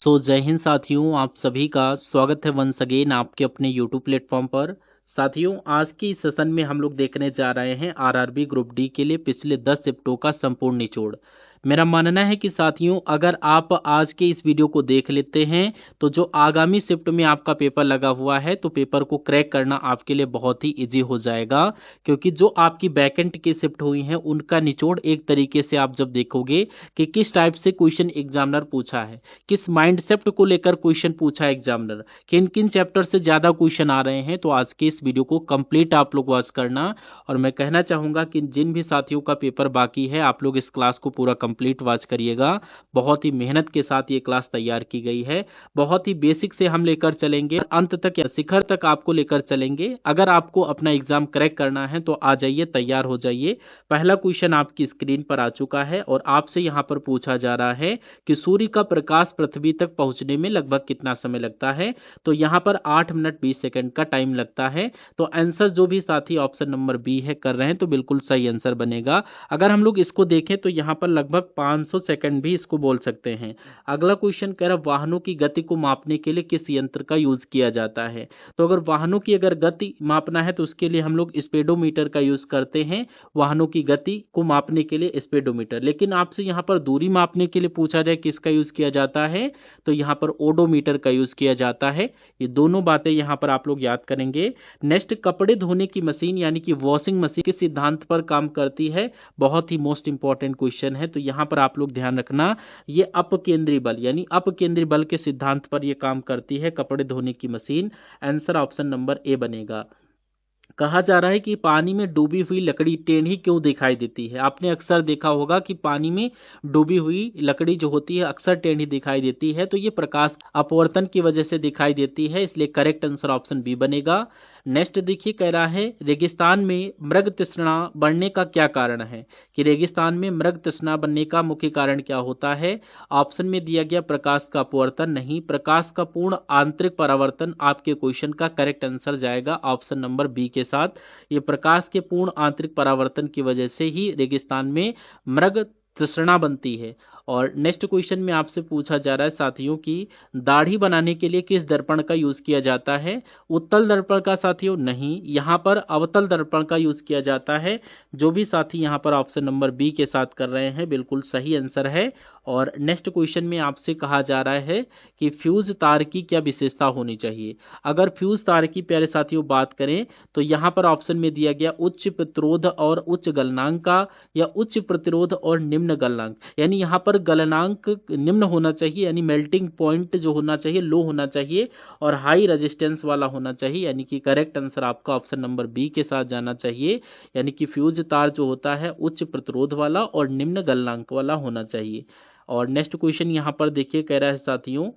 जय हिंद साथियों, आप सभी का स्वागत है वंस अगेन आपके अपने यूट्यूब प्लेटफॉर्म पर। साथियों, आज के इस सेशन में हम लोग देखने जा रहे हैं आरआरबी ग्रुप डी के लिए पिछले 10 शिफ्टों का संपूर्ण निचोड़। मेरा मानना है कि साथियों, अगर आप आज के इस वीडियो को देख लेते हैं तो जो आगामी शिफ्ट में आपका पेपर लगा हुआ है तो पेपर को क्रैक करना आपके लिए बहुत ही इजी हो जाएगा, क्योंकि जो आपकी बैकेंट की शिफ्ट हुई हैं उनका निचोड़ एक तरीके से आप जब देखोगे कि किस टाइप से क्वेश्चन एग्जामिनर पूछा है, किस माइंडसेट को लेकर क्वेश्चन पूछा है एग्जामिनर, किन किन चैप्टर से ज्यादा क्वेश्चन आ रहे हैं, तो आज के इस वीडियो को कंप्लीट आप लोग वॉच करना। और मैं कहना चाहूंगा कि जिन भी साथियों का पेपर बाकी है आप लोग इस क्लास को पूरा कंप्लीट वॉच करिएगा। बहुत ही मेहनत के साथ ये क्लास तैयार की गई है। बहुत ही बेसिक से हम लेकर चलेंगे, अंत तक या शिखर तक आपको लेकर चलेंगे। अगर आपको अपना एग्जाम क्रैक करना है तो आ जाइए, तैयार हो जाइए। पहला क्वेश्चन आपकी स्क्रीन पर आ चुका है और आपसे यहाँ पर पूछा जा रहा है कि सूर्य का प्रकाश पृथ्वी तक पहुंचने में लगभग कितना समय लगता है। तो यहाँ पर 8 मिनट 20 सेकंड का टाइम लगता है। तो आंसर जो भी साथी ऑप्शन नंबर बी है कर रहे हैं तो बिल्कुल सही आंसर बनेगा। अगर हम लोग इसको देखें तो यहाँ पर लगभग 500 सेकंड भी इसको बोल सकते हैं। अगला क्वेश्चन कह रहा है वाहनों की गति को मापने के लिए किस यंत्र का यूज किया जाता है। तो अगर वाहनों की अगर गति मापना है तो उसके लिए हम लोग स्पीडोमीटर का यूज करते हैं। वाहनों की गति को मापने के लिए स्पीडोमीटर। लेकिन आपसे यहाँ पर दूरी मापने के लिए पूछा जाए किसका यूज किया जाता है, तो यहाँ पर ओडोमीटर का यूज किया जाता है। ये दोनों बातें यहाँ पर आप लोग याद करेंगे। नेक्स्ट, कपड़े धोने की मशीन यानी कि वॉशिंग मशीन किस सिद्धांत पर काम करती है। बहुत ही मोस्ट इंपॉर्टेंट क्वेश्चन है, तो यहाँ पर आप लोग ध्यान रखना, ये अपकेंद्री बल यानी अपकेंद्री बल के सिद्धांत पर यह काम करती है कपड़े धोने की machine. Answer option number A बनेगा। कहा जा रहा है कि पानी में डूबी हुई लकड़ी टेढ़ी क्यों दिखाई देती है। आपने अक्सर देखा होगा कि पानी में डूबी हुई लकड़ी जो होती है अक्सर टेढ़ी दिखाई देती है, तो ये प्रकाश अपवर्तन की वजह से दिखाई देती है, इसलिए करेक्ट आंसर ऑप्शन बी बनेगा। नेक्स्ट देखिए, कह रहा है रेगिस्तान में मृग तृष्णा बढ़ने का क्या कारण है। कि रेगिस्तान में मृग तृष्णा बनने का मुख्य कारण क्या होता है। ऑप्शन में दिया गया प्रकाश का अपवर्तन नहीं, प्रकाश का पूर्ण आंतरिक परावर्तन आपके क्वेश्चन का करेक्ट आंसर जाएगा ऑप्शन नंबर बी के साथ। ये प्रकाश के पूर्ण आंतरिक परावर्तन की वजह से ही रेगिस्तान में मृग तृष्णा बनती है। और नेक्स्ट क्वेश्चन में आपसे पूछा जा रहा है साथियों की दाढ़ी बनाने के लिए किस दर्पण का यूज किया जाता है। उत्तल दर्पण का साथियों नहीं, यहाँ पर अवतल दर्पण का यूज किया जाता है। जो भी साथी यहाँ पर ऑप्शन नंबर बी के साथ कर रहे हैं बिल्कुल सही आंसर है। और नेक्स्ट क्वेश्चन में आपसे कहा जा रहा है कि फ्यूज तार की क्या विशेषता होनी चाहिए। अगर फ्यूज तार की प्यारे साथियों बात करें तो यहाँ पर ऑप्शन में दिया गया उच्च प्रतिरोध और उच्च गलनांक का, या उच्च प्रतिरोध और निम्न गलनांक। यानी यहाँ पर गलनांक निम्न होना चाहिए, यानी मेल्टिंग पॉइंट जो होना चाहिए लो होना चाहिए, और हाई रेजिस्टेंस वाला होना चाहिए। यानी कि करेक्ट आंसर आपका ऑप्शन नंबर बी के साथ जाना चाहिए। यानी कि फ्यूज तार जो होता है उच्च प्रतिरोध वाला और निम्न गलनांक वाला होना चाहिए। और नेक्स्ट क्वेश्चन यहाँ पर देखिए, कह रहा है साथियों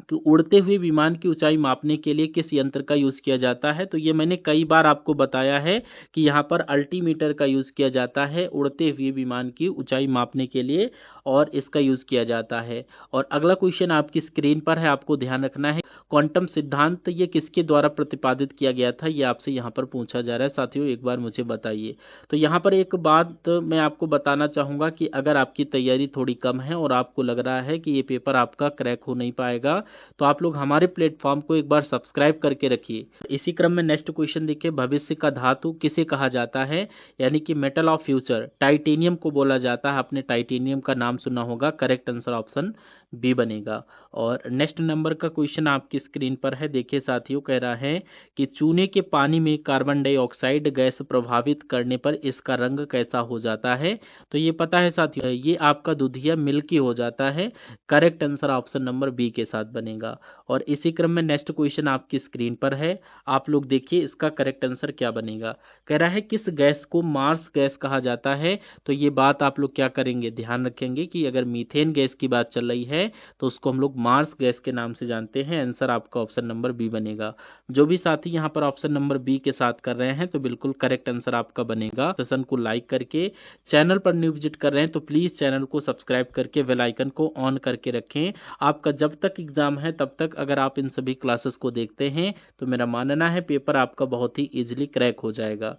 कि उड़ते हुए विमान की ऊंचाई मापने के लिए किस यंत्र का यूज किया जाता है। तो ये मैंने कई बार आपको बताया है कि यहाँ पर अल्टीमीटर का यूज किया जाता है उड़ते हुए विमान की ऊंचाई मापने के लिए, और इसका यूज किया जाता है। और अगला क्वेश्चन आपकी स्क्रीन पर है, आपको ध्यान रखना है। क्वांटम सिद्धांत ये किसके द्वारा प्रतिपादित किया गया था, ये आपसे यहाँ पर पूछा जा रहा है साथियों, एक बार मुझे बताइए। तो यहाँ पर एक बात मैं आपको बताना चाहूंगा कि अगर आपकी तैयारी थोड़ी कम है और आपको लग रहा है कि ये पेपर आपका क्रैक हो नहीं पाएगा, तो आप लोग हमारे प्लेटफॉर्म को एक बार सब्सक्राइब करके रखिए। इसी क्रम में नेक्स्ट क्वेश्चन देखिए, भविष्य का धातु किसे कहा जाता है। यानी कि मेटल ऑफ फ्यूचर टाइटेनियम को बोला जाता है। आपने टाइटेनियम का नाम सुना होगा, करेक्ट आंसर ऑप्शन बी बनेगा। और नेक्स्ट नंबर का क्वेश्चन आपकी स्क्रीन पर है, देखिए साथियों, कह रहा है कि चूने के पानी में कार्बन डाइऑक्साइड गैस प्रभावित करने पर इसका रंग कैसा हो जाता है। तो ये पता है साथियों, ये आपका दूधिया मिल्की हो जाता है। Correct answer option number B के साथ बनेगा। और इसी क्रम में नेक्स्ट क्वेश्चन आपकी स्क्रीन पर है, आप लोग देखिए इसका करेक्ट आंसर क्या बनेगा। कह रहा है किस गैस को मार्स गैस कहा जाता है। तो ये बात आप लोग क्या करेंगे, ध्यान रखेंगे कि अगर मीथेन गैस की बात चल रही है तो उसको हम लोग मार्स गैस के नाम से जानते हैं। आंसर आपका ऑप्शन नंबर बी बनेगा। जो भी साथी यहाँ पर ऑप्शन नंबर बी के साथ कर रहे हैं तो बिल्कुल करेक्ट आंसर आपका बनेगा। सेशन को लाइक करके, चैनल पर न्यू विजिट कर रहे हैं तो प्लीज चैनल को सब्सक्राइब करके बेल आइकन को ऑन करके रखें। आपका जब तक एग्जाम है तब तक अगर आप इन सभी क्लासेस को देखते हैं तो मेरा मानना है पेपर आपका बहुत ही इजीली क्रैक हो जाएगा।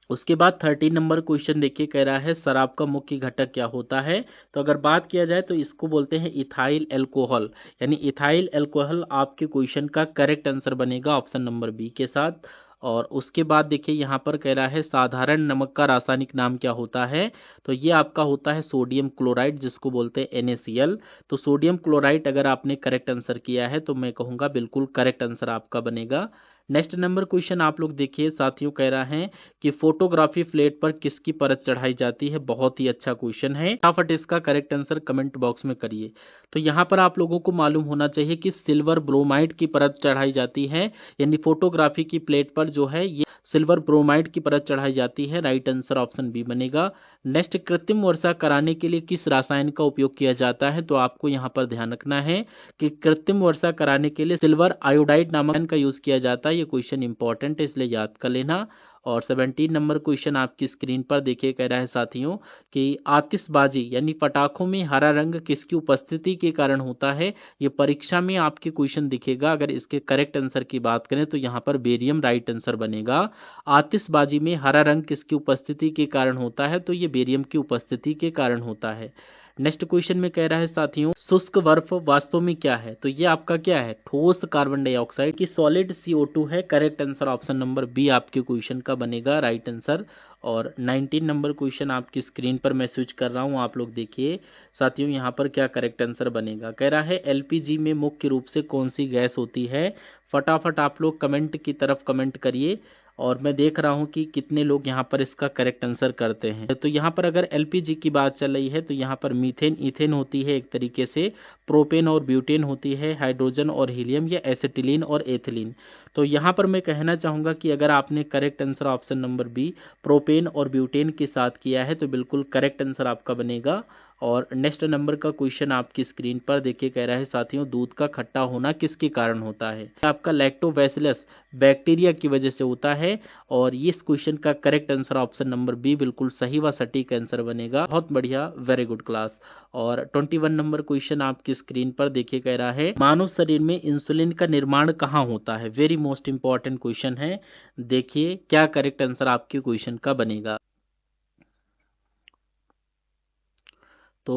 उसके बाद 13 नंबर क्वेश्चन देखिए, कह रहा है शराब का मुख्य घटक क्या होता है। तो अगर बात किया जाए तो इसको बोलते हैं इथाइल अल्कोहल, यानी इथाइल अल्कोहल आपके क्वेश्चन का करेक्ट आंसर बनेगा ऑप्शन नंबर बी के साथ। और उसके बाद देखिए यहाँ पर कह रहा है साधारण नमक का रासायनिक नाम क्या होता है। तो ये आपका होता है सोडियम क्लोराइड, जिसको बोलते हैं NaCl। तो सोडियम क्लोराइड अगर आपने करेक्ट आंसर किया है तो मैं कहूँगा बिल्कुल करेक्ट आंसर आपका बनेगा। नेक्स्ट नंबर क्वेश्चन आप लोग देखिए साथियों, कह रहा है कि फोटोग्राफी प्लेट पर किसकी परत चढ़ाई जाती है। बहुत ही अच्छा क्वेश्चन है, फटाफट इसका करेक्ट आंसर कमेंट बॉक्स में करिए। तो यहाँ पर आप लोगों को मालूम होना चाहिए कि सिल्वर ब्रोमाइड की परत चढ़ाई जाती है, यानी फोटोग्राफी की प्लेट पर जो है ये सिल्वर ब्रोमाइड की परत चढ़ाई जाती है। राइट आंसर ऑप्शन बी बनेगा। नेक्स्ट, कृत्रिम वर्षा कराने के लिए किस रसायन का उपयोग किया जाता है। तो आपको यहाँ पर ध्यान रखना है कि कृत्रिम वर्षा कराने के लिए सिल्वर आयोडाइड नामक का यूज किया जाता है। ये क्वेश्चन इंपॉर्टेंट है, इसलिए याद कर लेना। और 17 नंबर क्वेश्चन आपकी स्क्रीन पर देखिए, कह रहा है साथियों कि आतिशबाजी यानी पटाखों में हरा रंग किसकी उपस्थिति के कारण होता है। ये परीक्षा में आपके क्वेश्चन दिखेगा। अगर इसके करेक्ट आंसर की बात करें तो यहाँ पर बेरियम राइट आंसर बनेगा। आतिशबाजी में हरा रंग किसकी उपस्थिति के कारण होता है। तो ये बेरियम की उपस्थिति के कारण होता है। नेक्स्ट क्वेश्चन में कह रहा है साथियों, शुष्क बर्फ वास्तव में क्या है। तो ये आपका क्या है, ठोस कार्बन डाइऑक्साइड की सॉलिड CO2 है। Correct answer option number B आपके क्वेश्चन का बनेगा राइट आंसर। और 19 नंबर क्वेश्चन आपकी स्क्रीन पर मैं स्विच कर रहा हूँ, आप लोग देखिए साथियों यहाँ पर क्या करेक्ट आंसर बनेगा। कह रहा है LPG में मुख्य रूप से कौन सी गैस होती है। फटाफट आप लोग कमेंट की तरफ कमेंट करिए। और मैं देख रहा हूं कि कितने लोग यहाँ पर इसका करेक्ट आंसर करते हैं। तो यहाँ पर अगर LPG की बात चल रही है तो यहाँ पर मीथेन इथेन होती है एक तरीके से, प्रोपेन और ब्यूटेन होती है, हाइड्रोजन और हीलियम, या एसिटिलीन और एथिलीन। तो यहाँ पर मैं कहना चाहूँगा कि अगर आपने correct answer option number B propane और ब्यूटेन के साथ किया है तो बिल्कुल करेक्ट आंसर आपका बनेगा। और नेक्स्ट नंबर का क्वेश्चन आपकी स्क्रीन पर देखिए, कह रहा है साथियों दूध का खट्टा होना किसके कारण होता है। आपका लैक्टोबैसिलस बैक्टीरिया की वजह से होता है। और इस क्वेश्चन का correct answer option number B बिल्कुल सही व सटीक आंसर बनेगा। बहुत बढ़िया, वेरी गुड क्लास। और 21 नंबर क्वेश्चन आपकी स्क्रीन पर देखिए, कह रहा है मानव शरीर में इंसुलिन का निर्माण कहाँ होता है। वेरी मोस्ट इंपॉर्टेंट क्वेश्चन है, देखिए क्या करेक्ट आंसर आपके क्वेश्चन का बनेगा। तो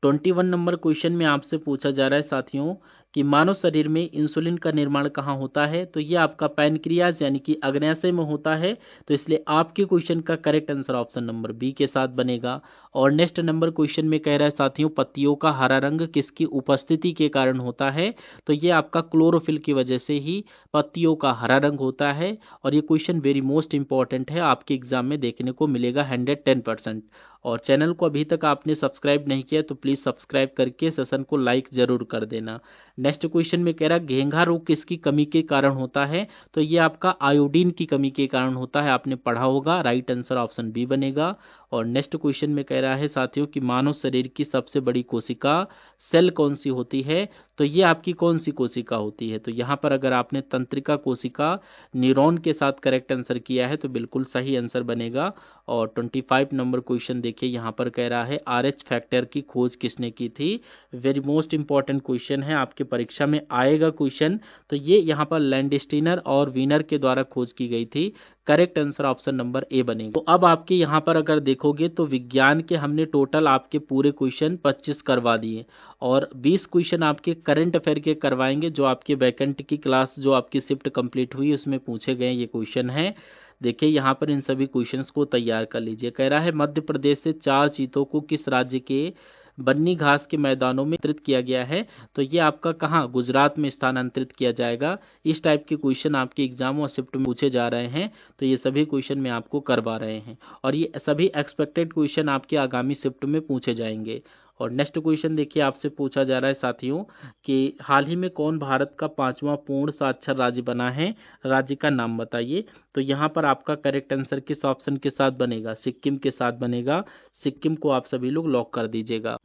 21 नंबर क्वेश्चन में आपसे पूछा जा रहा है साथियों कि मानव शरीर में इंसुलिन का निर्माण कहाँ होता है। तो ये आपका पैनक्रियाज यानी कि अग्न्याशय में होता है। तो इसलिए आपके क्वेश्चन का correct answer option number B के साथ बनेगा। और नेक्स्ट नंबर क्वेश्चन में कह रहा है साथियों पत्तियों का हरा रंग किसकी उपस्थिति के कारण होता है। तो ये आपका क्लोरोफिल की वजह से ही पत्तियों का हरा रंग होता है। और ये क्वेश्चन वेरी मोस्ट इंपॉर्टेंट है, आपके एग्जाम में देखने को मिलेगा 110%। और चैनल को अभी तक आपने सब्सक्राइब नहीं किया तो प्लीज़ सब्सक्राइब करके सेशन को लाइक जरूर कर देना। नेक्स्ट क्वेश्चन में कह रहा है घेंघा रोग किसकी कमी के कारण होता है। तो ये आपका आयोडीन की कमी के कारण होता है, आपने पढ़ा होगा। राइट आंसर ऑप्शन बी बनेगा। और नेक्स्ट क्वेश्चन में कह रहा है साथियों कि मानव शरीर की सबसे बड़ी कोशिका सेल कौन सी होती है। तो ये आपकी कौन सी कोशिका होती है। तो यहाँ पर अगर आपने तंत्रिका कोशिका न्यूरॉन के साथ करेक्ट आंसर किया है तो बिल्कुल सही आंसर बनेगा। और 25 नंबर क्वेश्चन देखिए, यहाँ पर कह रहा है RH फैक्टर की खोज किसने की थी। वेरी मोस्ट इंपॉर्टेंट क्वेश्चन है, आपके परीक्षा में आएगा क्वेश्चन। तो ये यहाँ पर लैंडस्टीनर और वीनर के द्वारा खोज की गई थी। Correct answer option number A बनेगा। तो अब आपके यहाँ पर अगर देखोगे तो विज्ञान के हमने टोटल आपके पूरे क्वेश्चन 25 करवा दिए। और 20 क्वेश्चन आपके करंट अफेयर के करवाएंगे, जो आपके वैकेंट की क्लास जो आपकी शिफ्ट कंप्लीट हुई उसमें पूछे गए ये क्वेश्चन है। देखिए यहाँ पर इन सभी क्वेश्चंस को तैयार कर लीजिए। कह रहा है मध्य प्रदेश से 4 चीतों को किस राज्य के बन्नी घास के मैदानों में स्थानांतरित किया गया है। तो ये आपका कहाँ, गुजरात में स्थानांतरित किया जाएगा। इस टाइप के क्वेश्चन आपके एग्जाम और शिफ्ट में पूछे जा रहे हैं। तो ये सभी क्वेश्चन मैं आपको करवा रहे हैं और ये सभी एक्सपेक्टेड क्वेश्चन आपके आगामी शिफ्ट में पूछे जाएंगे। और नेक्स्ट क्वेश्चन देखिए, आपसे पूछा जा रहा है साथियों कि हाल ही में कौन भारत का 5वां पूर्ण साक्षर राज्य बना है। राज्य का नाम बताइए। तो यहाँ पर आपका करेक्ट आंसर किस ऑप्शन के साथ बनेगा, सिक्किम के साथ बनेगा। सिक्किम को आप सभी लोग लॉक कर दीजिएगा।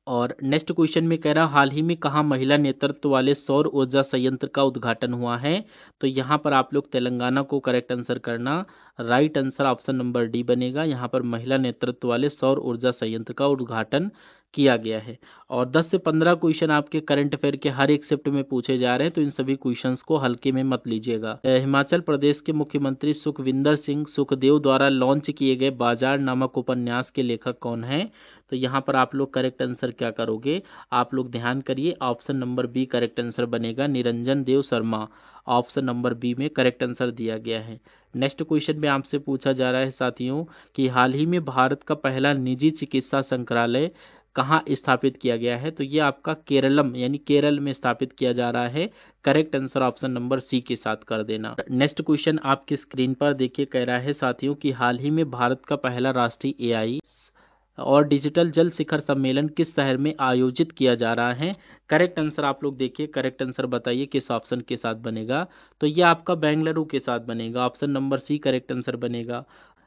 और नेक्स्ट क्वेश्चन में कह रहा हाल ही में कहाँ महिला नेतृत्व वाले सौर ऊर्जा संयंत्र का उद्घाटन हुआ है। तो यहाँ पर आप लोग तेलंगाना को करेक्ट आंसर करना। Right answer option number D बनेगा। यहाँ पर महिला नेतृत्व वाले सौर ऊर्जा संयंत्र का उद्घाटन किया गया है। और 10 से 15 क्वेश्चन आपके करंट अफेयर के हर एक शिफ्ट में पूछे जा रहे हैं, तो इन सभी क्वेश्चंस को हल्के में मत लीजिएगा। हिमाचल प्रदेश के मुख्यमंत्री सुखविंदर सिंह सुखदेव द्वारा लॉन्च किए गए बाजार नामक उपन्यास के लेखक कौन है? तो यहाँ पर आप लोग करेक्ट आंसर क्या करोगे? आप लोग ध्यान करिए, option number B correct answer बनेगा, Niranjan Dev Sharma. Option number B में करेक्ट आंसर दिया गया है। नेक्स्ट क्वेश्चन में आपसे पूछा जा रहा है साथियों कि हाल ही में भारत का पहला निजी चिकित्सा संग्रहालय कहाँ स्थापित किया गया है? तो ये आपका केरलम यानी केरल में स्थापित किया जा रहा है। Correct answer option number C के साथ कर देना। नेक्स्ट क्वेश्चन आपकी स्क्रीन पर देखिए, कह रहा है साथियों कि हाल ही में भारत का पहला राष्ट्रीय एआई और डिजिटल जल शिखर सम्मेलन किस शहर में आयोजित किया जा रहा है? करेक्ट आंसर आप लोग देखिए, करेक्ट आंसर बताइए किस ऑप्शन के साथ बनेगा? तो ये आपका बेंगलुरु के साथ बनेगा, option number C correct answer बनेगा।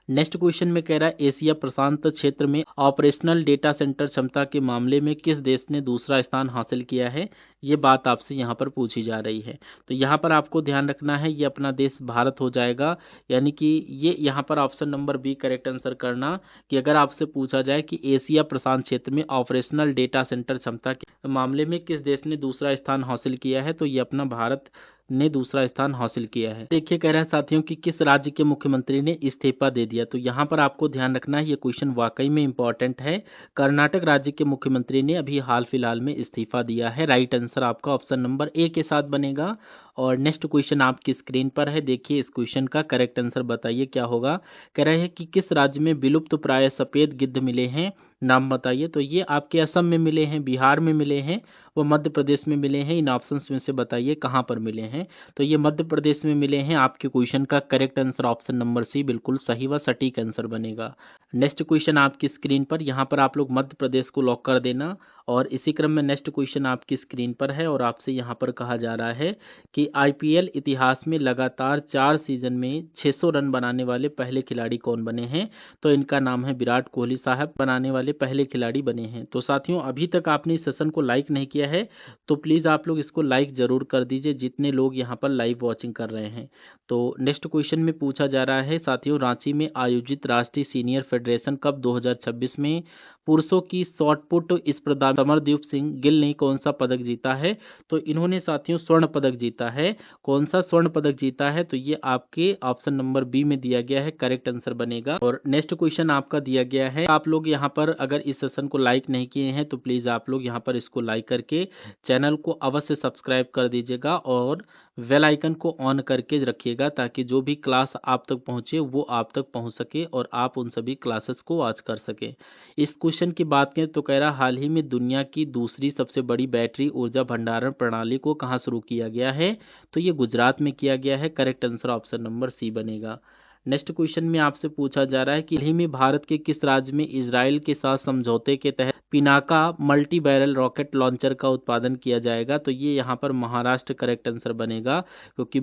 नेक्स्ट क्वेश्चन में कह रहा है एशिया प्रशांत क्षेत्र में ऑपरेशनल डेटा सेंटर क्षमता के मामले में किस देश ने दूसरा स्थान हासिल किया है? ये बात आपसे यहाँ पर पूछी जा रही है। तो यहाँ पर आपको ध्यान रखना है, ये अपना देश भारत हो जाएगा, यानी कि ये यहाँ पर option number B correct answer करना कि अगर आपसे पूछा जाए कि एशिया प्रशांत क्षेत्र में ऑपरेशनल डेटा सेंटर क्षमता के मामले में किस देश ने दूसरा स्थान हासिल किया है, तो ये अपना भारत ने दूसरा स्थान हासिल किया है। देखिए कह रहा है साथियों कि किस राज्य के मुख्यमंत्री ने इस्तीफा दे दिया? तो यहाँ पर आपको ध्यान रखना है, ये क्वेश्चन वाकई में इंपॉर्टेंट है। कर्नाटक राज्य के मुख्यमंत्री ने अभी हाल फिलहाल में इस्तीफा दिया है। राइट आंसर आपका ऑप्शन नंबर ए के साथ बनेगा। और नेक्स्ट क्वेश्चन आपकी स्क्रीन पर है, देखिए इस क्वेश्चन का करेक्ट आंसर बताइए क्या होगा? कह रहे हैं कि किस राज्य में विलुप्त प्राय सफेद गिद्ध मिले हैं? नाम बताइए। तो ये आपके असम में मिले हैं, बिहार में मिले हैं, वो मध्य प्रदेश में मिले हैं। इन ऑप्शंस में से बताइए कहाँ पर मिले हैं? तो ये मध्य प्रदेश में मिले हैं। आपके क्वेश्चन का correct answer option number C बिल्कुल सही व सटीक आंसर बनेगा। नेक्स्ट क्वेश्चन आपकी स्क्रीन पर, यहाँ पर आप लोग मध्य प्रदेश को लॉक कर देना। और इसी क्रम में नेक्स्ट क्वेश्चन आपकी स्क्रीन पर है और आपसे यहाँ पर कहा जा रहा है कि आईपीएल इतिहास में लगातार 4 सीजन में 600 रन बनाने वाले पहले खिलाड़ी कौन बने हैं? तो इनका नाम है विराट कोहली साहब, बनाने वाले पहले खिलाड़ी बने हैं। तो साथियों अभी तक आपने इस सेशन को लाइक नहीं किया है तो प्लीज़ आप लोग इसको लाइक ज़रूर कर दीजिए, जितने लोग यहाँ पर लाइव वॉचिंग कर रहे हैं। तो नेक्स्ट क्वेश्चन में पूछा जा रहा है साथियों, रांची में आयोजित राष्ट्रीय सीनियर फेडरेशन कप 2026 में पुरुषों की शॉट पुट स्पर्धा में समरदीप सिंह गिल ने कौन सा पदक जीता है? तो इन्होंने साथियों स्वर्ण पदक जीता है। कौन सा स्वर्ण पदक जीता है? तो ये आपके ऑप्शन नंबर बी में दिया गया है, करेक्ट आंसर बनेगा। और नेक्स्ट क्वेश्चन आपका दिया गया है, आप लोग यहाँ पर अगर इस सेशन को लाइक नहीं किए हैं तो प्लीज़ आप लोग यहाँ पर इसको लाइक करके चैनल को अवश्य सब्सक्राइब कर दीजिएगा और बेल आइकन को ऑन करके रखिएगा, ताकि जो भी क्लास आप तक पहुँचे वो आप तक पहुँच सके और आप उन सभी क्लासेस को वॉच कर सके। इस क्वेश्चन की बात करें तो कह रहा हाल ही में दुनिया की दूसरी सबसे बड़ी बैटरी ऊर्जा भंडारण प्रणाली को कहाँ शुरू किया गया है? तो ये गुजरात में किया गया है। Correct answer option number C बनेगा। नेक्स्ट क्वेश्चन में आपसे पूछा जा रहा है कि हाल ही में भारत के किस राज्य में इजराइल के साथ समझौते के तहत Pinaka multi barrel rocket launcher का उत्पादन किया जाएगा? तो ये यहाँ पर महाराष्ट्र करेक्ट आंसर बनेगा, क्योंकि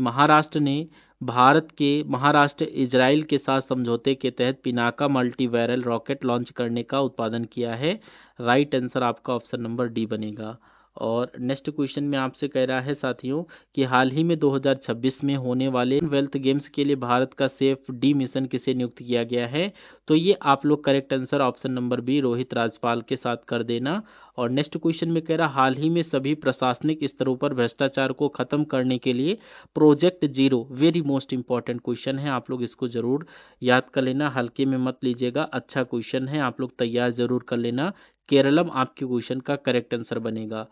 महाराष्ट्र इजराइल के साथ समझौते के तहत Pinaka multi barrel rocket launch करने का उत्पादन किया है। राइट आंसर आपका ऑप्शन नंबर डी बनेगा। और नेक्स्ट क्वेश्चन में आपसे कह रहा है साथियों कि हाल ही में 2026 में होने वाले वेल्थ गेम्स के लिए भारत का सेफ डी मिशन किसे नियुक्त किया गया है? तो ये आप लोग correct answer option number B Rohit Rajpal के साथ कर देना। और नेक्स्ट क्वेश्चन में कह रहा हाल ही में सभी प्रशासनिक स्तरों पर भ्रष्टाचार को खत्म करने के लिए project zero, very most important question है, आप लोग इसको जरूर याद कर लेना, हल्के में मत लीजिएगा, अच्छा क्वेश्चन है, आप लोग तैयार जरूर कर लेना। केरलम आपके क्वेश्चन का करेक्ट आंसर बनेगा।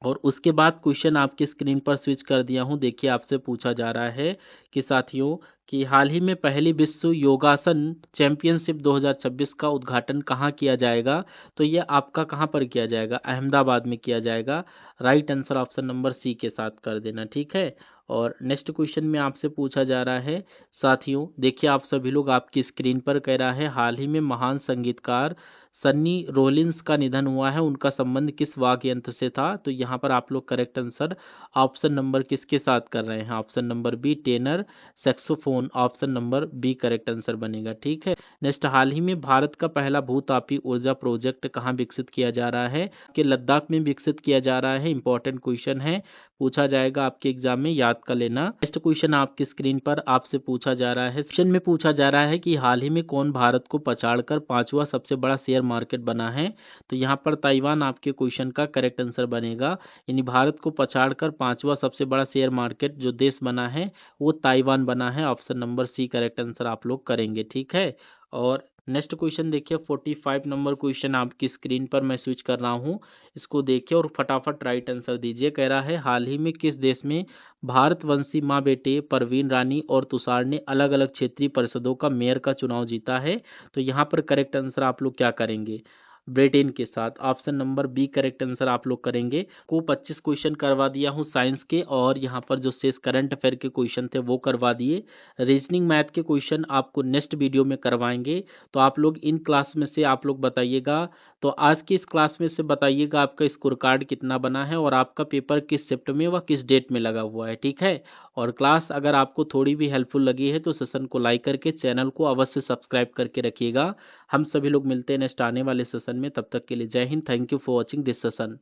और उसके बाद क्वेश्चन आपकी स्क्रीन पर स्विच कर दिया हूं, देखिए आपसे पूछा जा रहा है कि साथियों कि हाल ही में पहली विश्व योगासन चैंपियनशिप 2026 का उद्घाटन कहाँ किया जाएगा? तो ये आपका कहाँ पर किया जाएगा? अहमदाबाद में किया जाएगा। Right answer option number C के साथ कर देना, ठीक है। और नेक्स्ट क्वेश्चन में आपसे पूछा जा रहा है साथियों, देखिए आप सभी लोग आपकी स्क्रीन पर कह रहा है हाल ही में महान संगीतकार सन्नी रोलिंस का निधन हुआ है, उनका संबंध किस वाद्य यंत्र से था? तो यहाँ पर आप लोग करेक्ट आंसर ऑप्शन नंबर किसके साथ कर रहे हैं? Option number B tenor saxophone, option number B correct answer बनेगा, ठीक है। नेक्स्ट, हाल ही में भारत का पहला भूतापी ऊर्जा प्रोजेक्ट कहाँ विकसित किया जा रहा है? कि लद्दाख में विकसित किया जा रहा है। इंपॉर्टेंट क्वेश्चन है, पूछा जाएगा आपके एग्जाम में, याद कर लेना। नेक्स्ट क्वेश्चन आपकी स्क्रीन पर आपसे पूछा जा रहा है, क्वेश्चन में पूछा जा रहा है कि हाल ही में कौन भारत को पछाड़कर पांचवा सबसे बड़ा शेयर मार्केट बना है? तो यहाँ पर ताइवान आपके क्वेश्चन का करेक्ट आंसर बनेगा। यानी भारत को पछाड़कर पांचवा सबसे बड़ा शेयर मार्केट जो देश बना है वो ताइवान बना है। Option number C correct answer आप लोग करेंगे, ठीक है। और नेक्स्ट क्वेश्चन देखिए, 45 नंबर क्वेश्चन आपकी स्क्रीन पर मैं स्विच कर रहा हूँ, इसको देखिए और फटाफट राइट आंसर दीजिए। कह रहा है, हाल ही में किस देश में भारतवंशी माँ बेटे परवीन रानी और तुषार ने अलग अलग क्षेत्रीय परिषदों का मेयर का चुनाव जीता है? तो यहाँ पर करेक्ट आंसर आप लोग क्या करेंगे? ब्रिटेन के साथ। Option number B correct answer आप लोग करेंगे। को 25 क्वेश्चन करवा दिया हूँ साइंस के, और यहाँ पर जो शेष करंट अफेयर के क्वेश्चन थे वो करवा दिए। रीजनिंग मैथ के क्वेश्चन आपको नेक्स्ट वीडियो में करवाएंगे। तो आप लोग इन क्लास में से आप लोग बताइएगा, तो आज की इस क्लास में से बताइएगा आपका स्कोर कार्ड कितना बना है और आपका पेपर किस शिफ्ट में व किस डेट में लगा हुआ है, ठीक है। और क्लास अगर आपको थोड़ी भी हेल्पफुल लगी है तो सेशन को लाइक करके चैनल को अवश्य सब्सक्राइब करके रखिएगा। हम सभी लोग मिलते हैं नेक्स्ट आने वाले सेशन में, तब तक के लिए जय Hind. Thank you for watching this session.